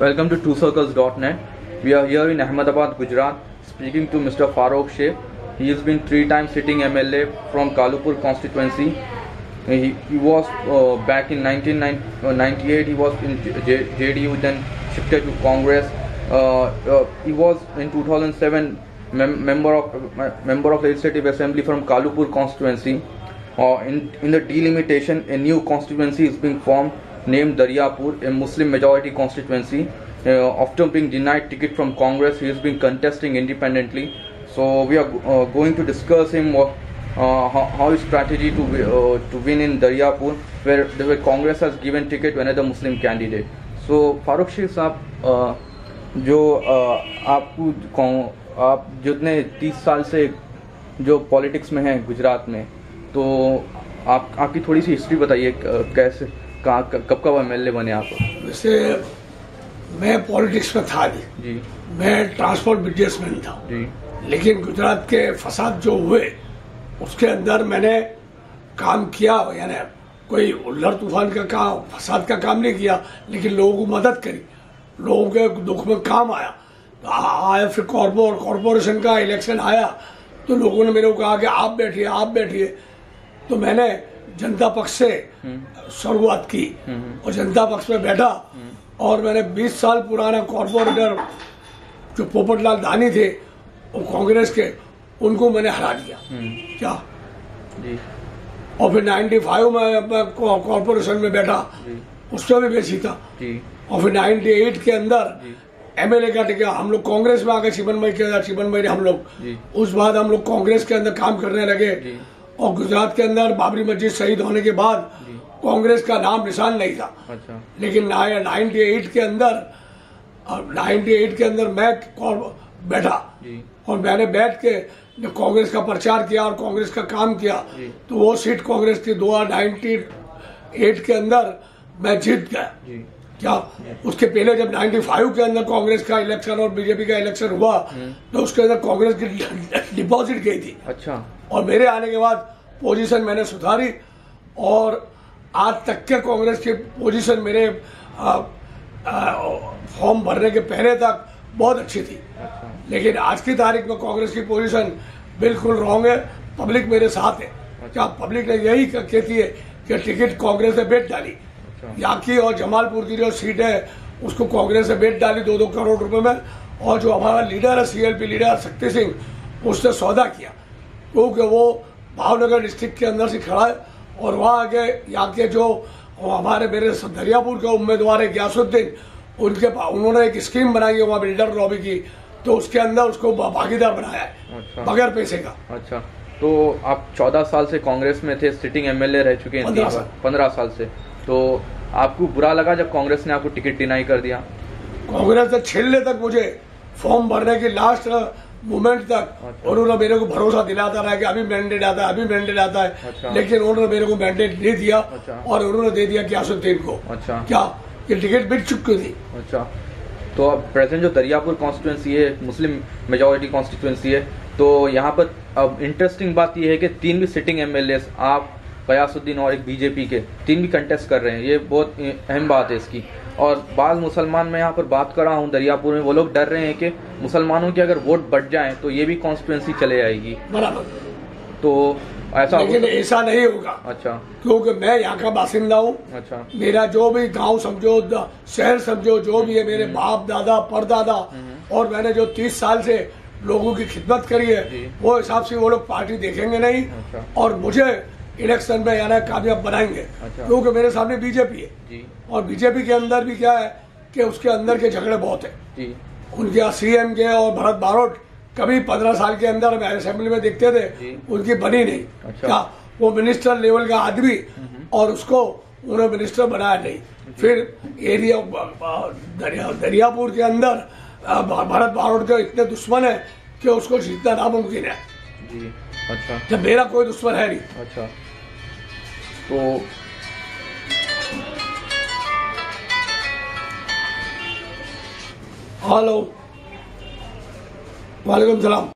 Welcome to twocircles.net. We are here in Ahmedabad, Gujarat, speaking to Mr. Farooq Sheikh. He has been 3 times sitting MLA from Kalupur constituency. He was back in 1998. He was in JDU, then shifted to Congress. He was in 2007 member of Legislative Assembly from Kalupur constituency. In the delimitation, a new constituency is being formed named Daryapur, a Muslim majority constituency. After being denied ticket from Congress, he has been contesting independently. So we are going to discuss him how his strategy to win in Daryapur, where the Congress has given ticket to another Muslim candidate. So Farooq Sheikh साहब, जो आप जितने 30 साल से जो politics में हैं गुजरात में, तो आपकी थोड़ी सी हिस्ट्री बताइए, कैसे कब एमएलए बने आप? वैसे मैं पॉलिटिक्स में था नहीं जी, मैं ट्रांसपोर्ट बिजनेसमैन था जी, लेकिन गुजरात के फसाद जो हुए उसके अंदर मैंने काम किया। यानी कोई उल्लर तूफान का काम, फसाद का काम नहीं किया, लेकिन लोगों को मदद करी, लोगों के दुख में काम आया। फिर कॉर्पोरेशन का इलेक्शन आया तो लोगों ने मेरे को कहा कि आप बैठिए। तो मैंने जनता पक्ष से शुरुआत की और जनता पक्ष में बैठा और मैंने 20 साल पुराना कॉर्पोरेटर जो पोपटलाल दानी थे वो कांग्रेस के, उनको मैंने हरा दिया क्या जी। और फिर 95 में कॉर्पोरेशन में बैठा, उसमें भी बेची था जी। और फिर 98 के अंदर एमएलए का टिकट हम लोग कांग्रेस में आ गए, शिवन भाई ने हम लोग, उस बाद हम लोग कांग्रेस के अंदर काम करने लगे। और गुजरात के अंदर बाबरी मस्जिद शहीद होने के बाद कांग्रेस का नाम निशान नहीं था। अच्छा। लेकिन 98 के अंदर मैं बैठा और मैंने बैठ के जब कांग्रेस का प्रचार किया और कांग्रेस का काम किया तो वो सीट कांग्रेस की 98 के अंदर मैं जीत गया क्या। उसके पहले जब 95 के अंदर कांग्रेस का इलेक्शन और बीजेपी का इलेक्शन हुआ तो उसके अंदर कांग्रेस की डिपॉजिट गई थी। अच्छा। और मेरे आने के बाद पोजीशन मैंने सुधारी और आज तक के कांग्रेस की पोजीशन मेरे फॉर्म भरने के पहले तक बहुत अच्छी थी। अच्छा। लेकिन आज की तारीख में कांग्रेस की पोजीशन बिल्कुल रॉन्ग है। पब्लिक मेरे साथ है। अच्छा। क्या पब्लिक ने यही कहती है कि टिकट कांग्रेस ने बेच डाली। अच्छा। याकी और जमालपुर की जो सीट है उसको कांग्रेस ने बेच डाली 2-2 करोड़ रुपए में। और जो हमारा लीडर है सीएलपी लीडर शक्ति सिंह, उसने सौदा किया क्योंकि वो भावनगर डिस्ट्रिक्ट के अंदर से खड़ा है और वहाँ आगे यहाँ के जो हमारे मेरे दरियापुर के उम्मीदवार है ग्यासुद्दीन, उन्होंने एक स्कीम बनाई है वहाँ बिल्डर लॉबी की, तो उसके अंदर उसको भागीदार बनाया है। अच्छा। बगैर पैसे का। अच्छा। तो आप 14 साल से कांग्रेस में थे, सिटिंग एमएलए रह चुके हैं 15 साल से, तो आपको बुरा लगा जब कांग्रेस ने आपको टिकट डिनाई कर दिया? कांग्रेस ने छेड़ने तक मुझे फॉर्म भरने की लास्ट मोमेंट तक। अच्छा। उन्होंने मेरे को भरोसा दिलाता रहा कि अभी मैंडेट आता है। अच्छा। लेकिन उन्होंने मेरे को मैंडेट नहीं दिया। अच्छा। और उन्होंने दे दिया ग्यासुद्दीन को। अच्छा। क्या ये टिकट बिक चुकी थी। अच्छा। तो अब प्रेजेंट जो दरियापुर कॉन्स्टिट्यूंसी है मुस्लिम मेजॉरिटी कॉन्स्टिट्यूंसी है, तो यहाँ पर अब इंटरेस्टिंग बात यह है कि 3 भी सिटिंग एमएलए, आप, गयासुद्दीन और एक बीजेपी के 3 भी कंटेस्ट कर रहे हैं। ये बहुत अहम बात है इसकी। और बाज़ मुसलमान, मैं यहाँ पर बात कर रहा हूँ दरियापुर में, वो लोग डर रहे हैं कि मुसलमानों के अगर वोट बढ़ जाए तो ये भी कॉन्स्टिट्यूंसी चले जाएगी। बराबर। तो ऐसा, लेकिन ऐसा नहीं होगा। अच्छा। क्योंकि मैं यहाँ का बासिंदा हूँ। अच्छा। मेरा जो भी गांव समझो, शहर समझो, जो भी है, मेरे बाप दादा परदादा, और मैंने जो 30 साल से लोगों की खिदमत करी है वो हिसाब से वो लोग पार्टी देखेंगे नहीं। अच्छा। और मुझे इलेक्शन में यानी कामयाब बनाएंगे। अच्छा। क्योंकि मेरे सामने बीजेपी है जी। और बीजेपी के अंदर भी क्या है कि उसके अंदर के झगड़े बहुत है जी। उनके सीएम के और भरत बारोट कभी 15 साल के अंदर असेंबली में देखते थे, उनकी बनी नहीं। अच्छा। क्या वो मिनिस्टर लेवल का आदमी और उसको उन्होंने मिनिस्टर बनाया नहीं। फिर एरिया दरियापुर के अंदर भरत बारोट के इतने दुश्मन है कि उसको जीतना नामुमकिन है जी। अच्छा। जब मेरा कोई दुश्मन है नहीं। अच्छा। तो हेलो, वालेकुम सलाम।